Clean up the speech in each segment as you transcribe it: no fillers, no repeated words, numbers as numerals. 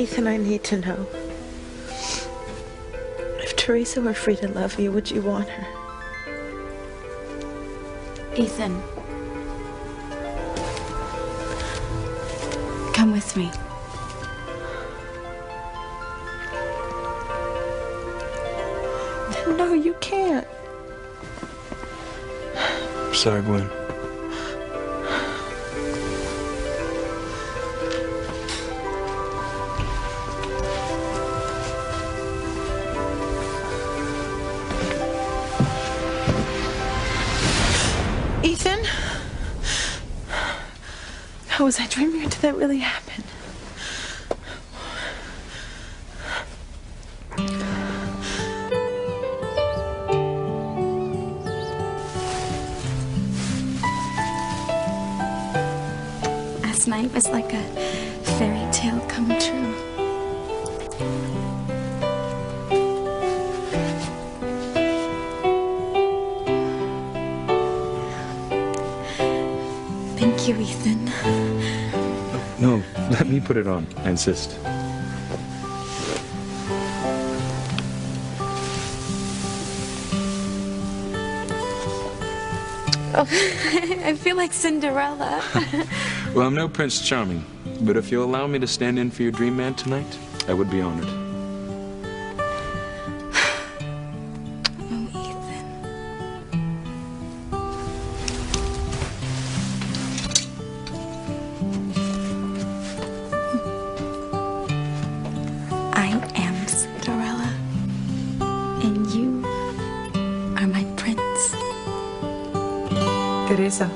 Ethan, I need to know. If Teresa were free to love you, would you want her? Ethan. Come with me. No, you can't. I'm sorry, Gwen. Ethan? How was I dreaming, or did that really happen? Last night was like a fairy tale come true. Thank you, Ethan. No, let me put it on. I insist. Oh, I feel like Cinderella. Well, I'm no Prince Charming, but if you'll allow me to stand in for your dream man tonight, I would be honored. Oh, Ethan. I am Cinderella, and you are my prince. Teresa,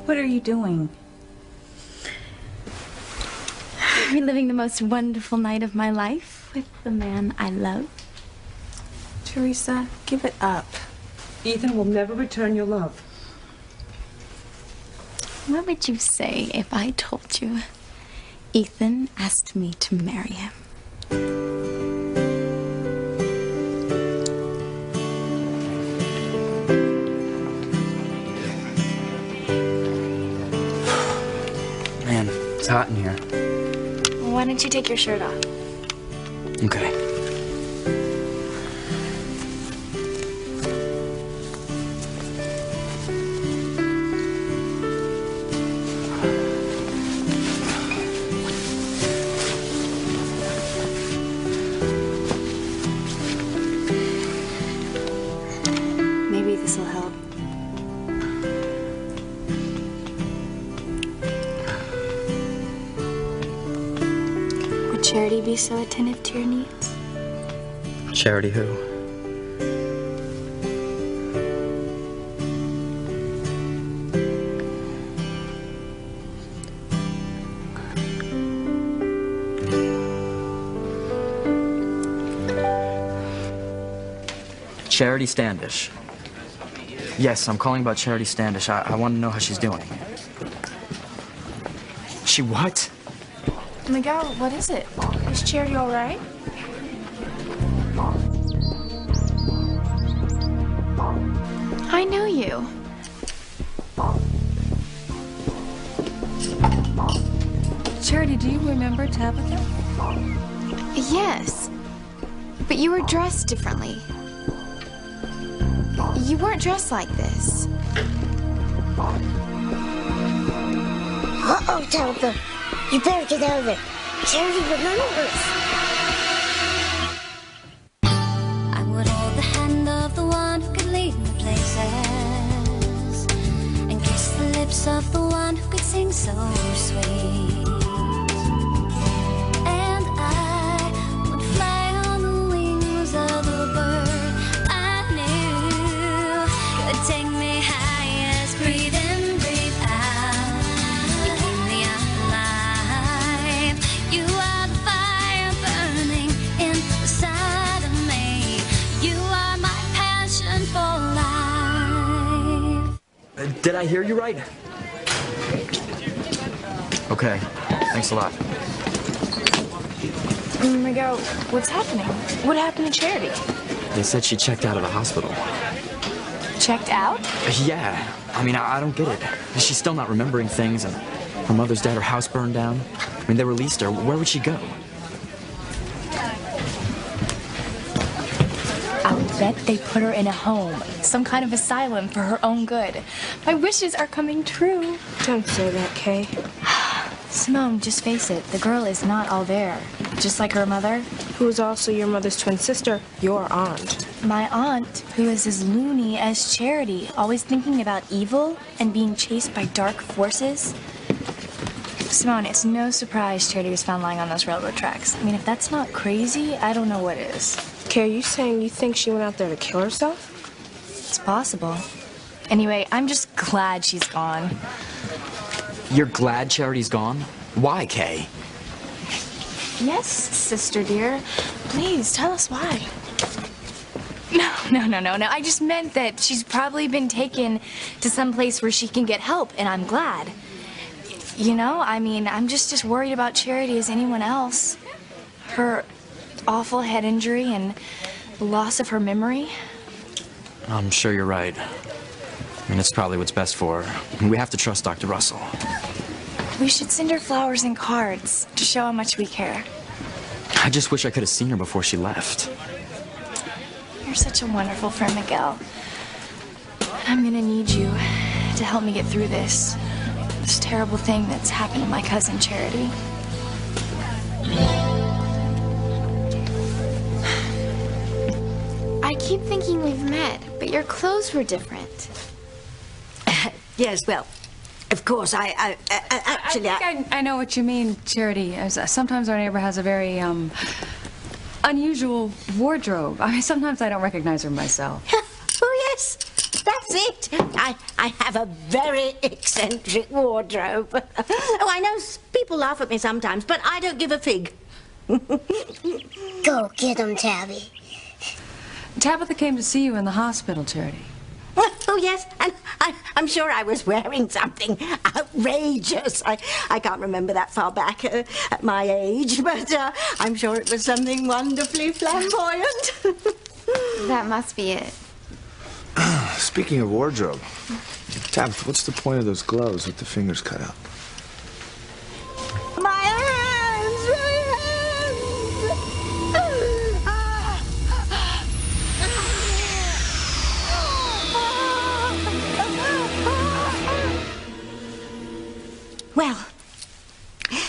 what are you doing? Reliving the most wonderful night of my life with the man I love. Teresa, give it up. Ethan will never return your love. What would you say if I told you Ethan asked me to marry him? Man, it's hot in here. Why don't you take your shirt off? Okay. Maybe this will help. Would Charity be so attentive to your needs? Charity who? Charity Standish. Yes, I'm calling about Charity Standish. I want to know how she's doing. She what? Miguel, what is it? Is Charity all right? I know you. Charity, do you remember Tabitha? Yes, but you were dressed differently. You weren't dressed like this. Uh-oh, Tabitha. You better get out of there. Charity remembers. I would hold the hand of the one who could lead me places and kiss the lips of the one who could sing so sweet. And I would fly on the wings of the bird I knew could take me highest. Breathe in, breathe out. You keep me alive. You are the fire burning inside of me. You are my passion for life. Did I hear you right? Okay, thanks a lot. Miguel, what's happening? What happened to Charity? They said she checked out of the hospital. Checked out? Yeah, I mean, I don't get it. She's still not remembering things, and Her mother's dead, her house burned down. I mean, they released her. Where would she go? I'll bet they put her in a home, some kind of asylum for her own good. My wishes are coming true. Don't say that, Kay. Simone, just face it, the girl is not all there. Just like her mother. Who is also your mother's twin sister, your aunt. My aunt, who is as loony as Charity, always thinking about evil and being chased by dark forces. Simone, it's no surprise Charity was found lying on those railroad tracks. I mean, if that's not crazy, I don't know what is. Kay, are you saying you think she went out there to kill herself? It's possible. Anyway, I'm just glad she's gone. You're glad Charity's gone? Why, Kay? Yes, sister dear. Please, tell us why. No. I just meant that she's probably been taken to some place where she can get help, and I'm glad. You know, I mean, I'm just worried about Charity as anyone else. Her awful head injury and the loss of her memory. I'm sure you're right. I mean, it's probably what's best for her. We have to trust Dr. Russell. We should send her flowers and cards to show how much we care. I just wish I could have seen her before she left. You're such a wonderful friend, Miguel. I'm gonna need you to help me get through this terrible thing that's happened to my cousin Charity. I keep thinking we've met, but your clothes were different. Yes, well, of course, actually, I know what you mean, Charity. Sometimes our neighbor has a very, unusual wardrobe. I mean, sometimes I don't recognize her myself. Oh, yes, that's it. I have a very eccentric wardrobe. Oh, I know people laugh at me sometimes, but I don't give a fig. Go get him, Tabby. Tabitha came to see you in the hospital, Charity. Oh, yes, and I'm sure I was wearing something outrageous. I can't remember that far back at my age, but I'm sure it was something wonderfully flamboyant. That must be it. Speaking of wardrobe, Tabitha, what's the point of those gloves with the fingers cut out? My hands! My hands! Well,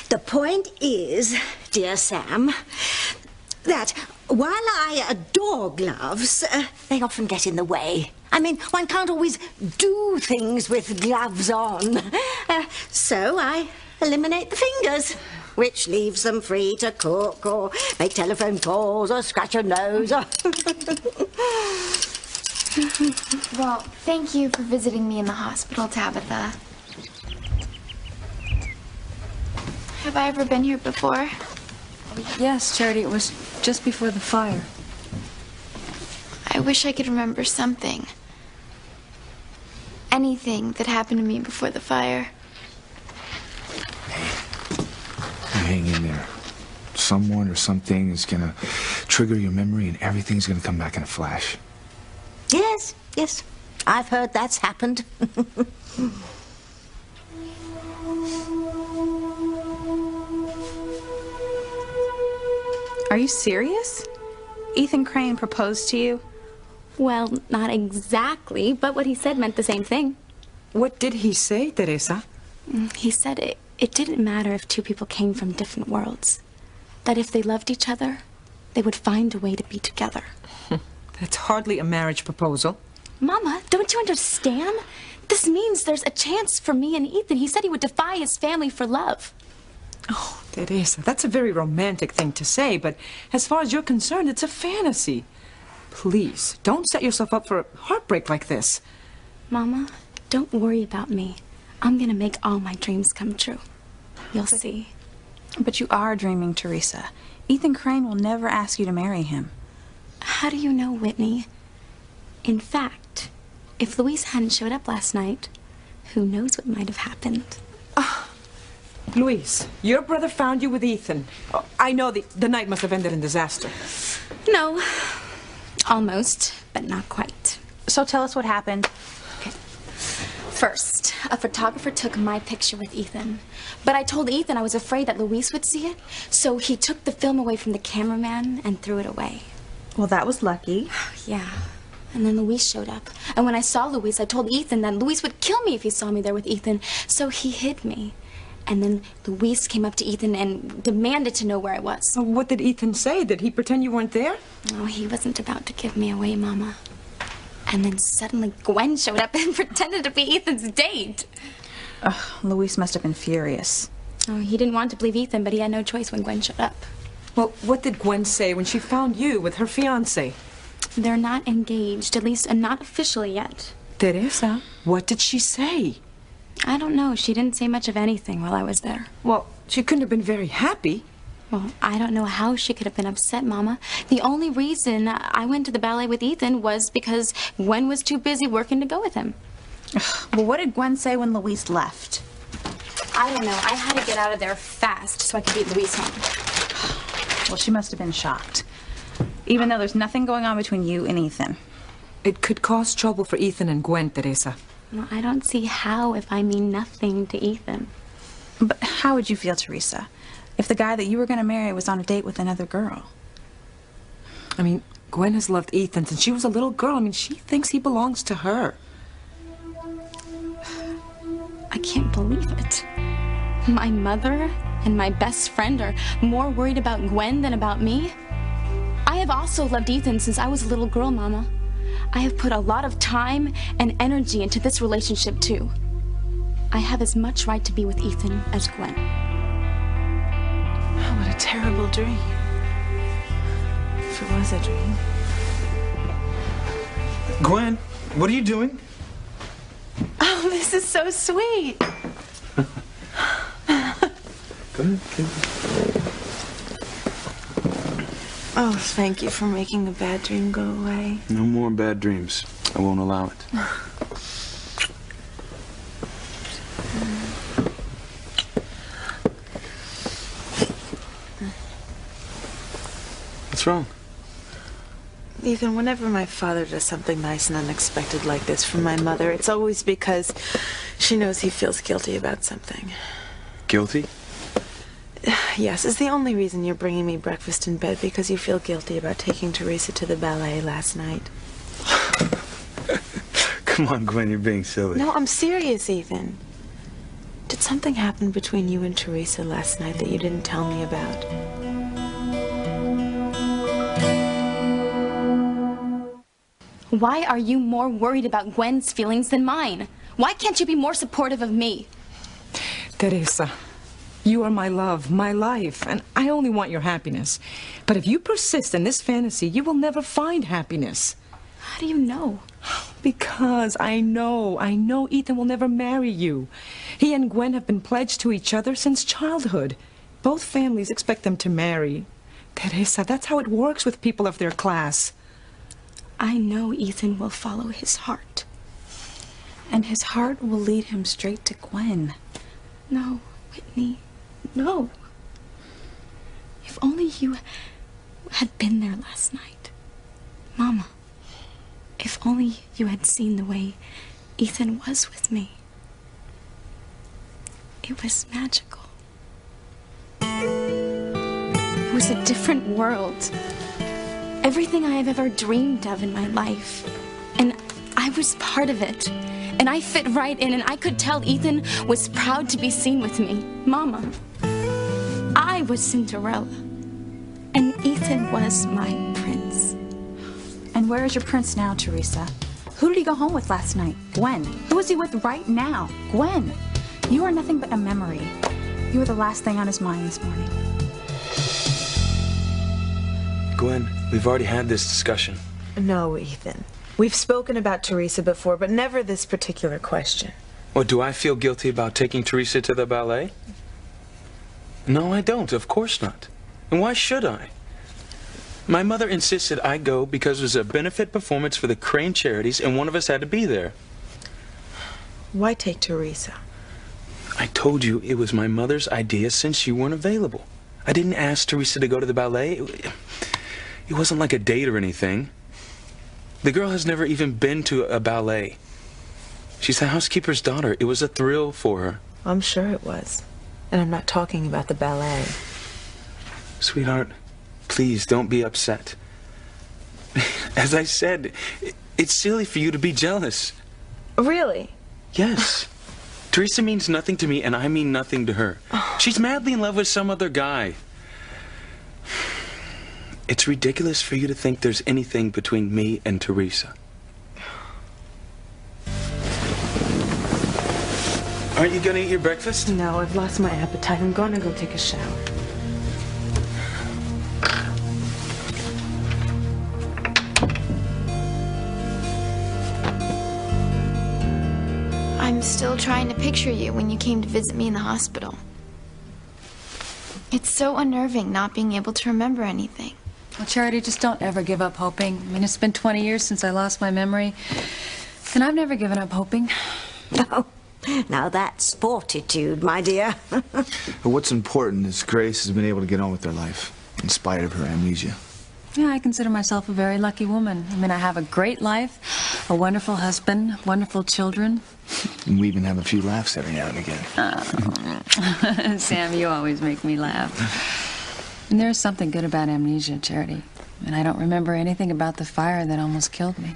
the point is, dear Sam, that while I adore gloves, they often get in the way. I mean, one can't always do things with gloves on. So I eliminate the fingers, which leaves them free to cook or make telephone calls or scratch a nose. Or Well, thank you for visiting me in the hospital, Tabitha. Have I ever been here before? Yes, Charity, it was just before the fire. I wish I could remember something. Anything that happened to me before the fire. Hang in there. Someone or something is gonna trigger your memory and everything's gonna come back in a flash. Yes, yes, I've heard that's happened. Are you serious? Ethan Crane proposed to you? Well, not exactly, but what he said meant the same thing. What did he say, Teresa? He said it didn't matter if two people came from different worlds. That if they loved each other, they would find a way to be together. That's hardly a marriage proposal. Mama, don't you understand? This means there's a chance for me and Ethan. He said he would defy his family for love. Oh, Teresa, that's a very romantic thing to say, but as far as you're concerned, it's a fantasy. Please, don't set yourself up for a heartbreak like this. Mama, don't worry about me. I'm gonna make all my dreams come true. You'll see. But you are dreaming, Teresa. Ethan Crane will never ask you to marry him. How do you know, Whitney? In fact, if Louise hadn't showed up last night, who knows what might have happened? Louise, your brother found you with Ethan. Oh, I know the night must have ended in disaster. No. Almost, but not quite. So tell us what happened. First, a photographer took my picture with Ethan. But I told Ethan I was afraid that Luis would see it, so he took the film away from the cameraman and threw it away. Well, that was lucky. Yeah. And then Luis showed up. And when I saw Luis, I told Ethan that Luis would kill me if he saw me there with Ethan, so he hid me. And then Luis came up to Ethan and demanded to know where I was. Oh, what did Ethan say? Did he pretend you weren't there? Oh, he wasn't about to give me away, Mama. And then suddenly Gwen showed up and pretended to be Ethan's date. Ugh, Luis must have been furious. Oh, he didn't want to believe Ethan, but he had no choice when Gwen showed up. Well, what did Gwen say when she found you with her fiancé? They're not engaged, at least not officially yet. Teresa, what did she say? I don't know. She didn't say much of anything while I was there. Well, she couldn't have been very happy. Well, I don't know how she could have been upset, Mama. The only reason I went to the ballet with Ethan was because Gwen was too busy working to go with him. Well, what did Gwen say when Luis left? I don't know. I had to get out of there fast so I could beat Luis home. Well, she must have been shocked. Even though there's nothing going on between you and Ethan. It could cause trouble for Ethan and Gwen, Teresa. Well, I don't see how if I mean nothing to Ethan. But how would you feel, Teresa, if the guy that you were going to marry was on a date with another girl? I mean, Gwen has loved Ethan since she was a little girl. I mean, she thinks he belongs to her. I can't believe it. My mother and my best friend are more worried about Gwen than about me. I have also loved Ethan since I was a little girl, Mama. I have put a lot of time and energy into this relationship, too. I have as much right to be with Ethan as Gwen. Oh, what a terrible dream. If it was a dream. Gwen, what are you doing? Oh, this is so sweet. Go ahead, kid. Oh, thank you for making the bad dream go away. No more bad dreams. I won't allow it. What's wrong? Ethan, whenever my father does something nice and unexpected like this for my mother, it's always because she knows he feels guilty about something. Guilty? Yes, is the only reason you're bringing me breakfast in bed because you feel guilty about taking Teresa to the ballet last night. Come on, Gwen, you're being silly. No, I'm serious, Ethan. Did something happen between you and Teresa last night that you didn't tell me about? Why are you more worried about Gwen's feelings than mine? Why can't you be more supportive of me? Teresa, you are my love, my life, and I only want your happiness. But if you persist in this fantasy, you will never find happiness. How do you know? Because I know Ethan will never marry you. He and Gwen have been pledged to each other since childhood. Both families expect them to marry. Teresa, that's how it works with people of their class. I know Ethan will follow his heart. And his heart will lead him straight to Gwen. No, Whitney, no. If only you had been there last night. Mama, if only you had seen the way Ethan was with me. It was magical. It was a different world. Everything I have ever dreamed of in my life. And I was part of it. And I fit right in, and I could tell Ethan was proud to be seen with me. Mama, I was Cinderella. And Ethan was my prince. And where is your prince now, Teresa? Who did he go home with last night? Gwen. Who is he with right now? Gwen. You are nothing but a memory. You were the last thing on his mind this morning. Gwen, we've already had this discussion. No, Ethan. We've spoken about Teresa before, but never this particular question. What, do I feel guilty about taking Teresa to the ballet? No, I don't. Of course not. And why should I? My mother insisted I go because it was a benefit performance for the Crane Charities, and one of us had to be there. Why take Teresa? I told you it was my mother's idea since you weren't available. I didn't ask Teresa to go to the ballet. It wasn't like a date or anything. The girl has never even been to a ballet. She's the housekeeper's daughter. It was a thrill for her. I'm sure it was. And I'm not talking about the ballet. Sweetheart, please don't be upset. As I said, it's silly for you to be jealous. Really? Yes. Teresa means nothing to me, and I mean nothing to her. She's madly in love with some other guy. It's ridiculous for you to think there's anything between me and Teresa. Aren't you gonna eat your breakfast? No, I've lost my appetite. I'm gonna go take a shower. I'm still trying to picture you when you came to visit me in the hospital. It's so unnerving not being able to remember anything. Well, Charity, just don't ever give up hoping. I mean, it's been 20 years since I lost my memory, and I've never given up hoping. Oh, now that's fortitude, my dear. But what's important is Grace has been able to get on with her life, in spite of her amnesia. Yeah, I consider myself a very lucky woman. I mean, I have a great life, a wonderful husband, wonderful children. And we even have a few laughs every now and again. Oh. Sam, you always make me laugh. And there's something good about amnesia, Charity. And I don't remember anything about the fire that almost killed me.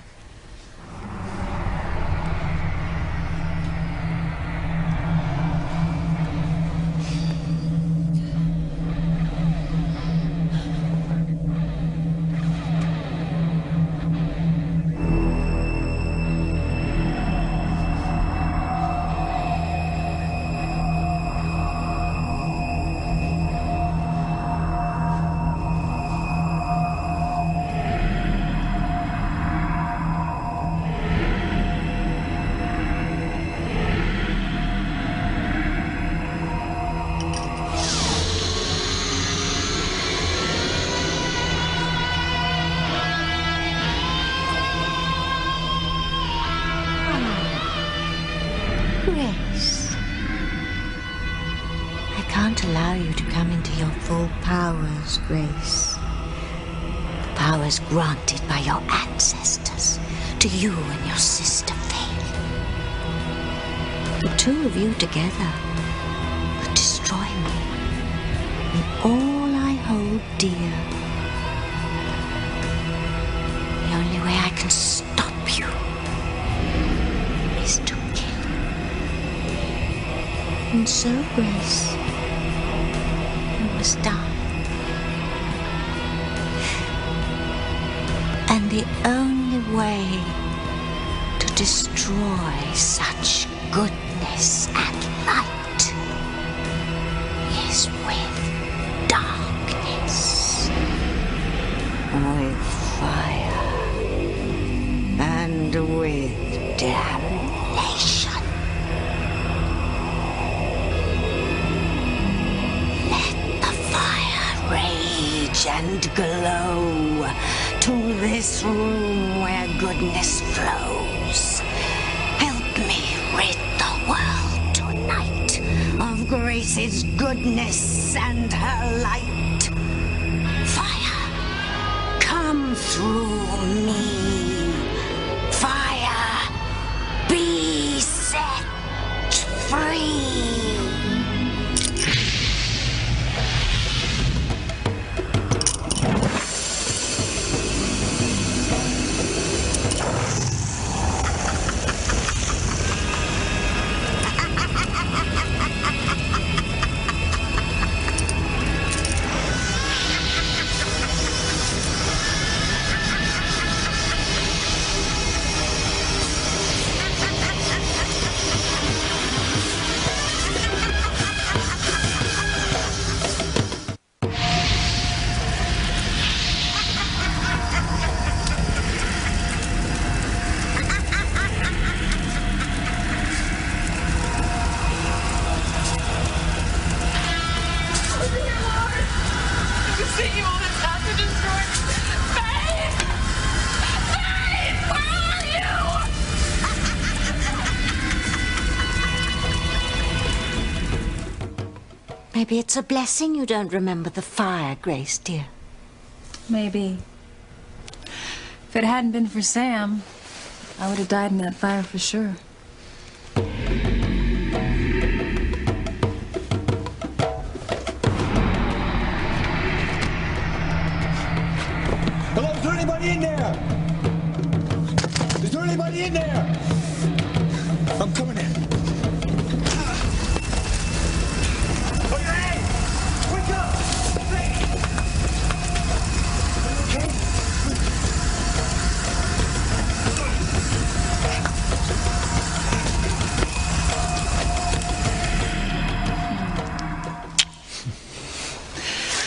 Grace, I can't allow you to come into your full powers, Grace. The powers granted by your ancestors to you and your sister Faith. The two of you together could destroy me and all I hold dear. The only way I can stop you is to kill. And so, Grace, you must die. And the only way to destroy such goodness and light is with darkness, with fire, and with damnation. Rage and glow to this room where goodness flows. Help me rid the world tonight of Grace's goodness and her light. Fire, come through me. Fire, be set free. Maybe it's a blessing you don't remember the fire, Grace, dear. Maybe. If it hadn't been for Sam, I would have died in that fire for sure.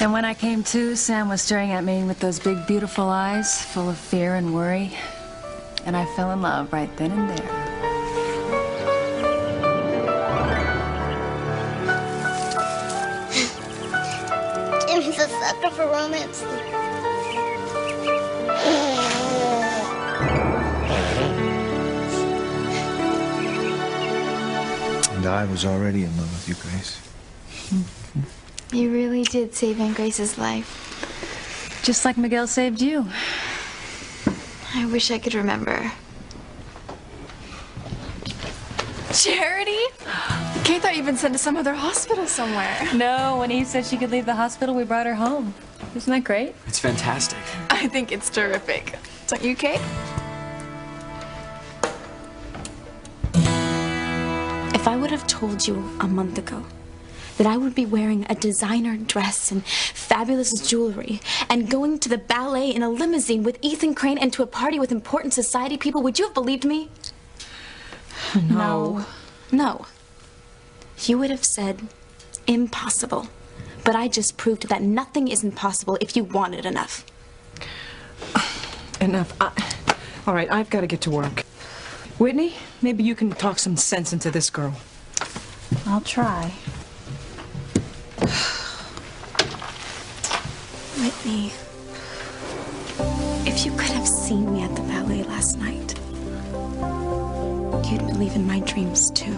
And when I came to, Sam was staring at me with those big, beautiful eyes, full of fear and worry. And I fell in love right then and there. Jim's a sucker for romance. And I was already in love with you, Grace. You really did save Aunt Grace's life. Just like Miguel saved you. I wish I could remember. Charity? Kate thought you'd been sent to some other hospital somewhere. No, when Eve said she could leave the hospital, we brought her home. Isn't that great? It's fantastic. I think it's terrific. Don't you, Kate? If I would have told you a month ago that I would be wearing a designer dress and fabulous jewelry and going to the ballet in a limousine with Ethan Crane and to a party with important society people, would you have believed me? No. No. You would have said, impossible. But I just proved that nothing is impossible if you want it enough. Enough. All right, I've got to get to work. Whitney, maybe you can talk some sense into this girl. I'll try. Whitney, if you could have seen me at the ballet last night, you'd believe in my dreams too.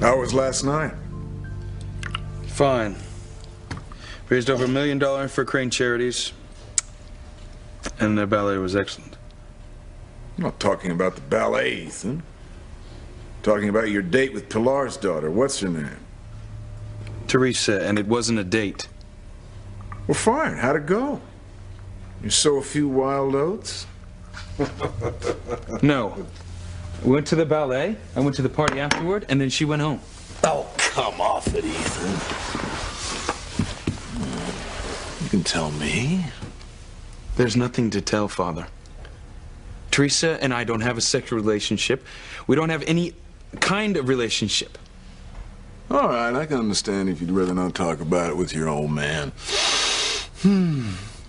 How was last night? Fine. Raised over $1 million for Crane Charities. And the ballet was excellent. I'm not talking about the ballet, Ethan. Talking about your date with Pilar's daughter. What's her name? Teresa, and it wasn't a date. Well, fine. How'd it go? You sow a few wild oats? No. We went to the ballet, I went to the party afterward, and then she went home. Oh, come off it, Ethan. You can tell me. There's nothing to tell, Father. Teresa and I don't have a sexual relationship. We don't have any kind of relationship. All right, I can understand if you'd rather not talk about it with your old man.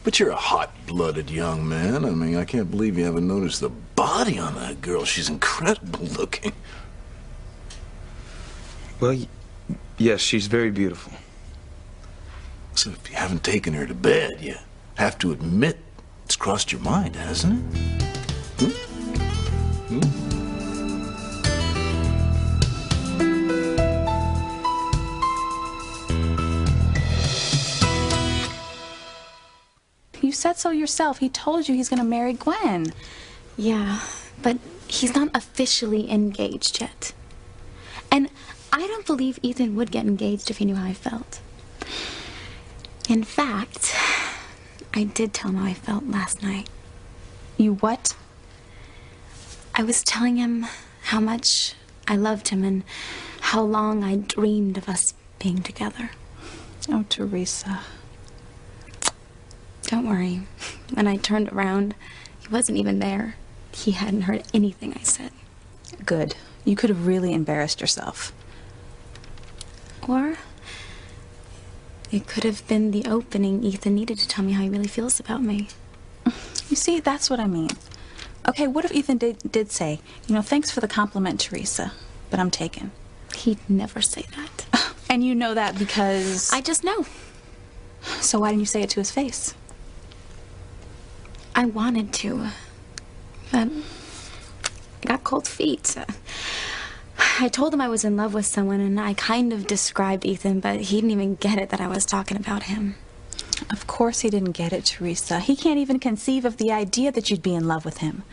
But you're a hot-blooded young man. I mean, I can't believe you haven't noticed the body on that girl. She's incredible looking. Well, yes, she's very beautiful. So if you haven't taken her to bed, you have to admit it's crossed your mind, hasn't it? You said so yourself. He told you he's going to marry Gwen. Yeah, but he's not officially engaged yet. And I don't believe Ethan would get engaged if he knew how I felt. In fact, I did tell him how I felt last night. You what? I was telling him how much I loved him and how long I dreamed of us being together. Oh, Teresa. Don't worry. When I turned around, he wasn't even there. He hadn't heard anything I said. Good. You could have really embarrassed yourself. Or it could have been the opening Ethan needed to tell me how he really feels about me. You see, that's what I mean. Okay, what if Ethan did say, you know, thanks for the compliment, Teresa, but I'm taken. He'd never say that. And you know that because... I just know. So why didn't you say it to his face? I wanted to, but I got cold feet. I told him I was in love with someone, and I kind of described Ethan, but he didn't even get it that I was talking about him. Of course he didn't get it, Teresa. He can't even conceive of the idea that you'd be in love with him.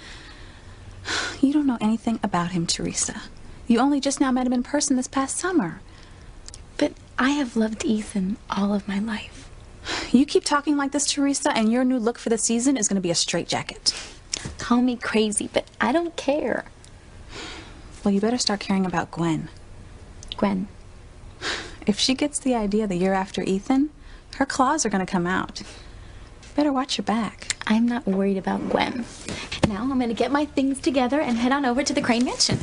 You don't know anything about him, Teresa. You only just now met him in person this past summer. But I have loved Ethan all of my life. You keep talking like this, Teresa, and your new look for the season is going to be a straitjacket. Call me crazy, but I don't care. Well, you better start caring about Gwen. Gwen? If she gets the idea that you're after Ethan, her claws are going to come out. Better watch your back. I'm not worried about Gwen. Now I'm gonna get my things together and head on over to the Crane Mansion.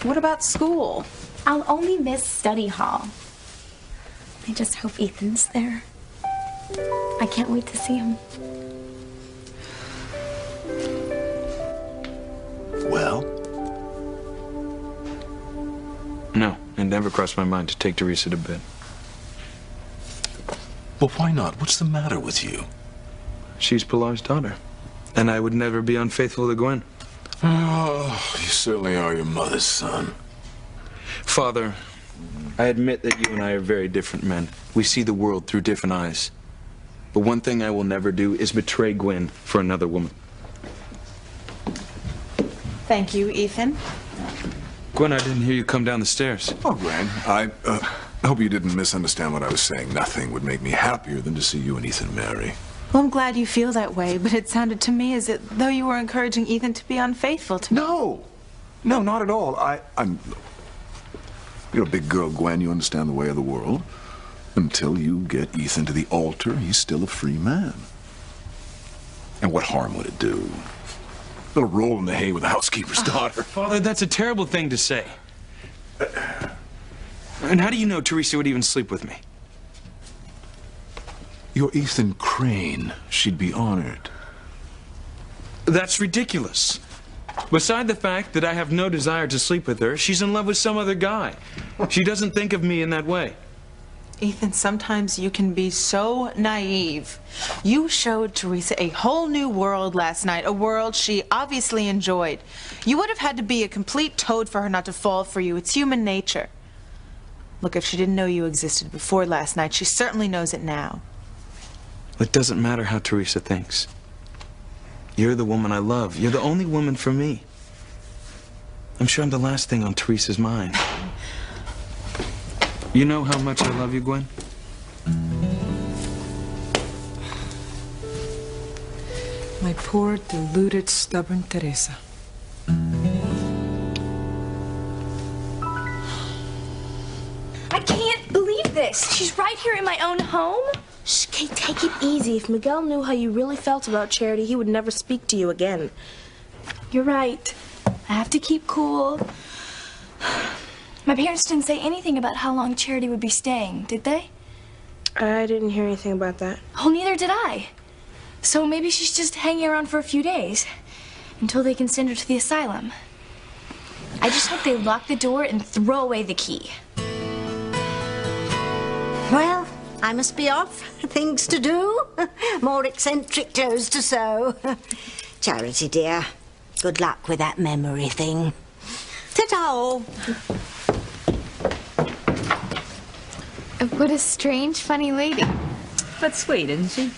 What about school? I'll only miss study hall. I just hope Ethan's there. I can't wait to see him. Well? No, it never crossed my mind to take Teresa to bed. Well, why not? What's the matter with you? She's Pilar's daughter, and I would never be unfaithful to Gwen. Oh, you certainly are your mother's son. Father, I admit that you and I are very different men. We see the world through different eyes. But one thing I will never do is betray Gwen for another woman. Thank you, Ethan. Gwen, I didn't hear you come down the stairs. Oh, Gwen, I hope you didn't misunderstand what I was saying. Nothing would make me happier than to see you and Ethan marry. Well, I'm glad you feel that way, but it sounded to me as though you were encouraging Ethan to be unfaithful to me. No, not at all. I'm... You're a big girl, Gwen. You understand the way of the world. Until you get Ethan to the altar, he's still a free man. And what harm would it do? A little roll in the hay with a housekeeper's daughter. Father, that's a terrible thing to say. And how do you know Teresa would even sleep with me? You're Ethan Crane. She'd be honored. That's ridiculous. Beside the fact that I have no desire to sleep with her, she's in love with some other guy. She doesn't think of me in that way. Ethan, sometimes you can be so naive. You showed Teresa a whole new world last night, a world she obviously enjoyed. You would have had to be a complete toad for her not to fall for you. It's human nature. Look, if she didn't know you existed before last night, she certainly knows it now. It doesn't matter how Teresa thinks. You're the woman I love. You're the only woman for me. I'm sure I'm the last thing on Teresa's mind. You know how much I love you, Gwen? My poor, deluded, stubborn Teresa. I can't believe this. She's right here in my own home. Shh, Kate, take it easy. If Miguel knew how you really felt about Charity, he would never speak to you again. You're right. I have to keep cool. My parents didn't say anything about how long Charity would be staying, did they? I didn't hear anything about that. Oh, neither did I. So maybe she's just hanging around for a few days until they can send her to the asylum. I just hope they lock the door and throw away the key. Well, I must be off. Things to do. More eccentric clothes to sew. Charity, dear, good luck with that memory thing. Ta-ta! What a strange, funny lady. But sweet, isn't she?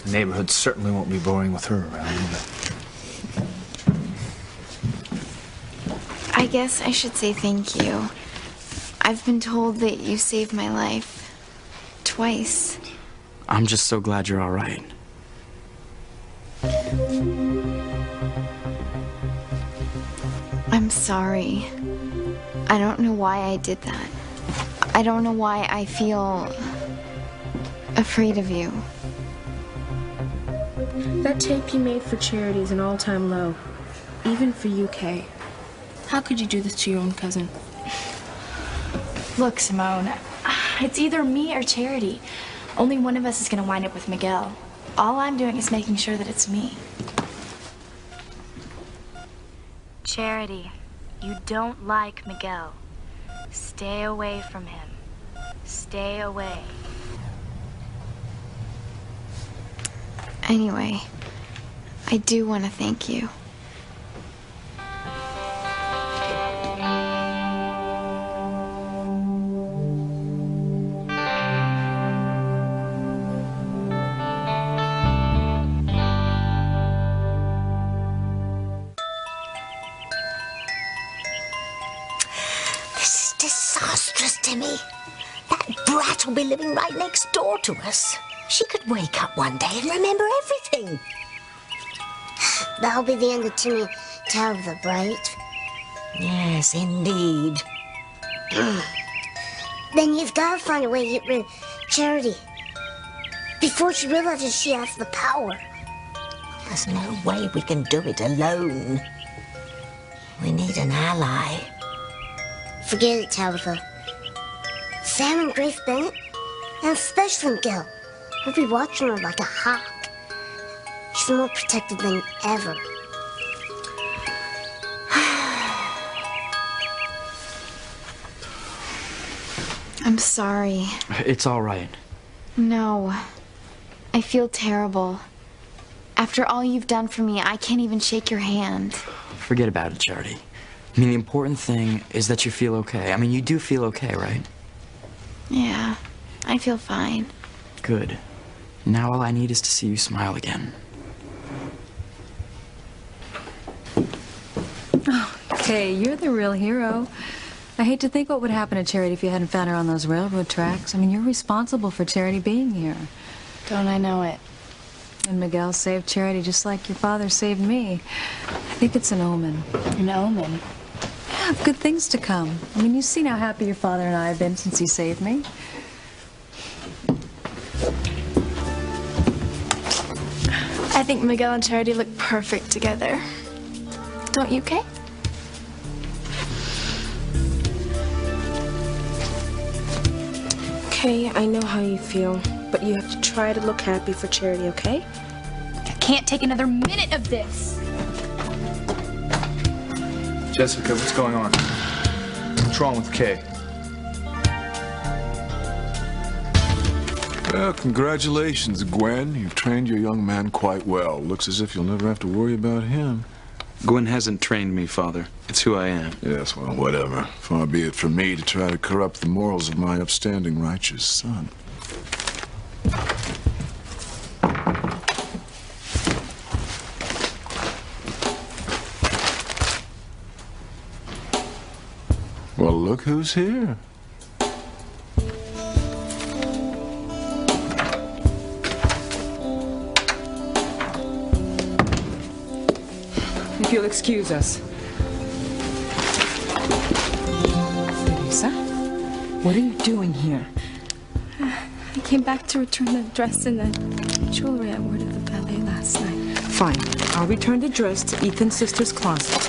The neighborhood certainly won't be boring with her around, will it? I guess I should say thank you. I've been told that you saved my life. Twice. I'm just so glad you're all right. I'm sorry. I don't know why I did that. I don't know why I feel afraid of you. That tape you made for Charity is an all-time low. Even for you, Kay. How could you do this to your own cousin? Look, Simone, it's either me or Charity. Only one of us is going to wind up with Miguel. All I'm doing is making sure that it's me. Charity, you don't like Miguel. Stay away from him. Stay away. Anyway, I do want to thank you. This is disastrous, Timmy. That brat will be living right next door to us. She could wake up one day and remember everything. That'll be the end of Timmy Tabitha, right? Yes, indeed. Then you've got to find a way to get rid of Charity. before she realizes she has the power. There's no way we can do it alone. We need an ally. Forget it, Tabitha. Sam and Grace Bennett, and especially Miguel, will be watching her like a hawk. She's more protected than ever. I'm sorry. It's all right. No. I feel terrible. After all you've done for me, I can't even shake your hand. Forget about it, Charity. I mean, the important thing is that you feel okay. I mean, you do feel okay, right? Yeah, I feel fine. Good. Now all I need is to see you smile again. Oh, Kay, you're the real hero. I hate to think what would happen to Charity if you hadn't found her on those railroad tracks. I mean, you're responsible for Charity being here. Don't I know it? And Miguel saved Charity just like your father saved me. I think it's an omen. An omen? Yeah, of good things to come. I mean, you've seen how happy your father and I have been since he saved me. I think Miguel and Charity look perfect together. Don't you, Kay? Kay, I know how you feel, but you have to try to look happy for Charity, okay? I can't take another minute of this. Jessica, what's going on? What's wrong with Kay? Well, congratulations, Gwen. You've trained your young man quite well. Looks as if you'll never have to worry about him. Gwen hasn't trained me, Father. It's who I am. Yes, well, whatever. Far be it from me to try to corrupt the morals of my upstanding, righteous son. Well, look who's here. If you'll excuse us. Teresa, what are you doing here? I came back to return the dress and the jewelry I wore to the ballet last night. Fine. I'll return the dress to Ethan's sister's closet.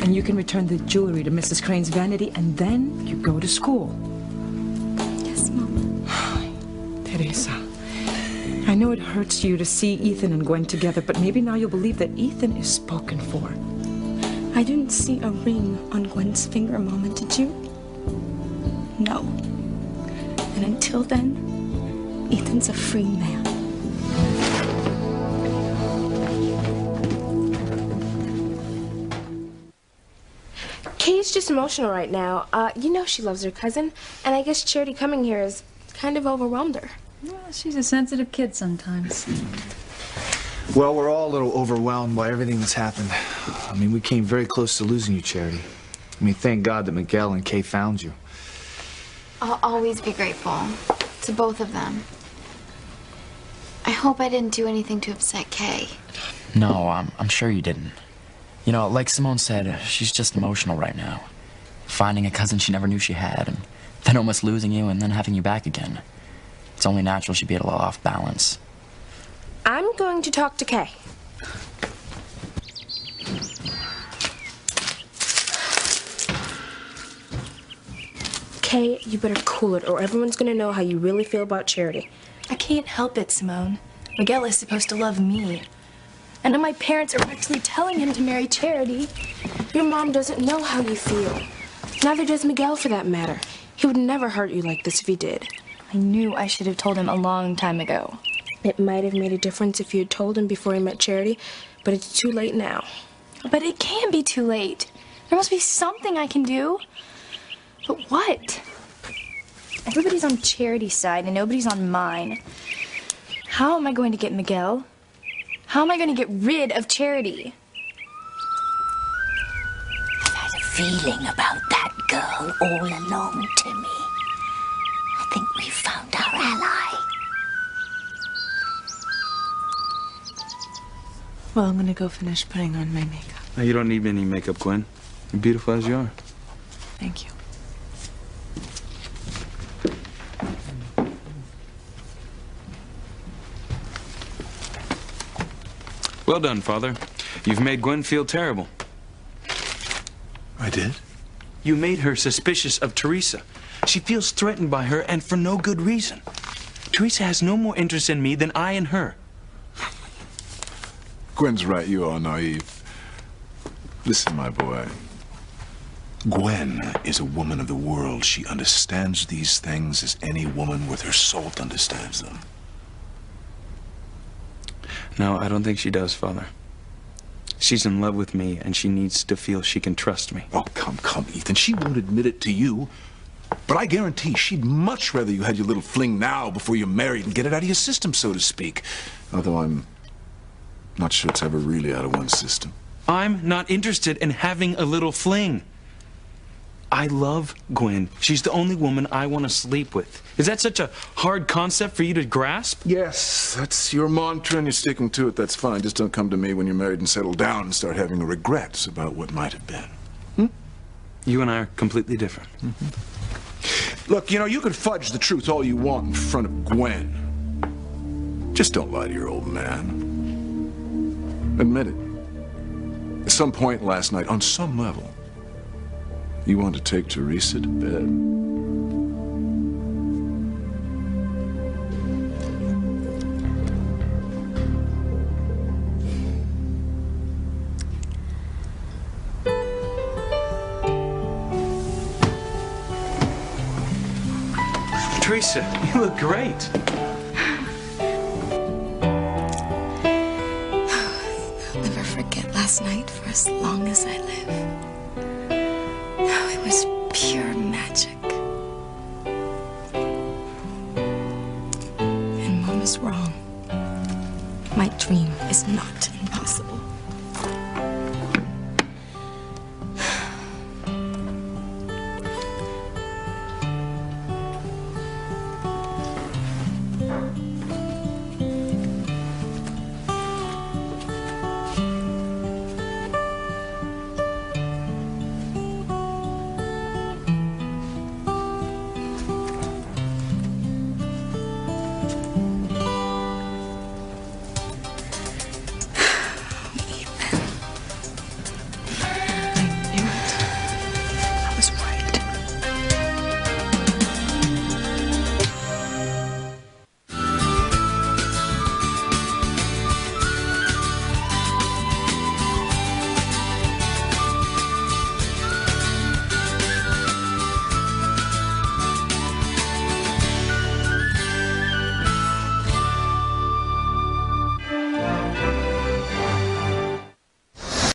And you can return the jewelry to Mrs. Crane's vanity, and then you go to school. Yes, Mom. Teresa, I know it hurts you to see Ethan and Gwen together, but maybe now you'll believe that Ethan is spoken for. I didn't see a ring on Gwen's finger, Mama, did you? No. And until then, Ethan's a free man. Kay's just emotional right now. You know she loves her cousin, and I guess Charity coming here has kind of overwhelmed her. Well, she's a sensitive kid sometimes. Well, we're all a little overwhelmed by everything that's happened. I mean, we came very close to losing you, Charity. I mean, thank God that Miguel and Kay found you. I'll always be grateful to both of them. I hope I didn't do anything to upset Kay. No, I'm sure you didn't. You know, like Simone said, she's just emotional right now. Finding a cousin she never knew she had, and then almost losing you and then having you back again. It's only natural she'd be a little off balance. I'm going to talk to Kay. Kay, you better cool it, or everyone's gonna know how you really feel about Charity. I can't help it, Simone. Miguel is supposed to love me. And then my parents are actually telling him to marry Charity. Your mom doesn't know how you feel. Neither does Miguel, for that matter. He would never hurt you like this if he did. I knew I should have told him a long time ago. It might have made a difference if you had told him before he met Charity, but it's too late now. But it can't be too late. There must be something I can do. But what? Everybody's on Charity's side and nobody's on mine. How am I going to get Miguel? How am I going to get rid of Charity? I've had a feeling about that girl all along, Timmy. I think we've found our ally. Well, I'm gonna go finish putting on my makeup. No, you don't need any makeup, Gwen. You're beautiful as you are. Thank you. Well done, Father. You've made Gwen feel terrible. I did? You made her suspicious of Teresa. She feels threatened by her, and for no good reason. Teresa has no more interest in me than I in her. Gwen's right, you are naive. Listen, my boy. Gwen is a woman of the world. She understands these things as any woman worth her salt understands them. No, I don't think she does, Father. She's in love with me, and she needs to feel she can trust me. Oh, come, Ethan. She won't admit it to you. But I guarantee she'd much rather you had your little fling now before you're married and get it out of your system, so to speak. Although I'm not sure it's ever really out of one's system. I'm not interested in having a little fling. I love Gwen. She's the only woman I want to sleep with. Is that such a hard concept for you to grasp? Yes, that's your mantra and you're sticking to it. That's fine. Just don't come to me when you're married and settle down and start having regrets about what might have been. You and I are completely different. Look, you know, you can fudge the truth all you want in front of Gwen. Just don't lie to your old man. Admit it. At some point last night, on some level, you wanted to take Teresa to bed. Teresa, you look great. I'll never forget last night for as long as I live. It was pure magic. And Mom is wrong. My dream is not in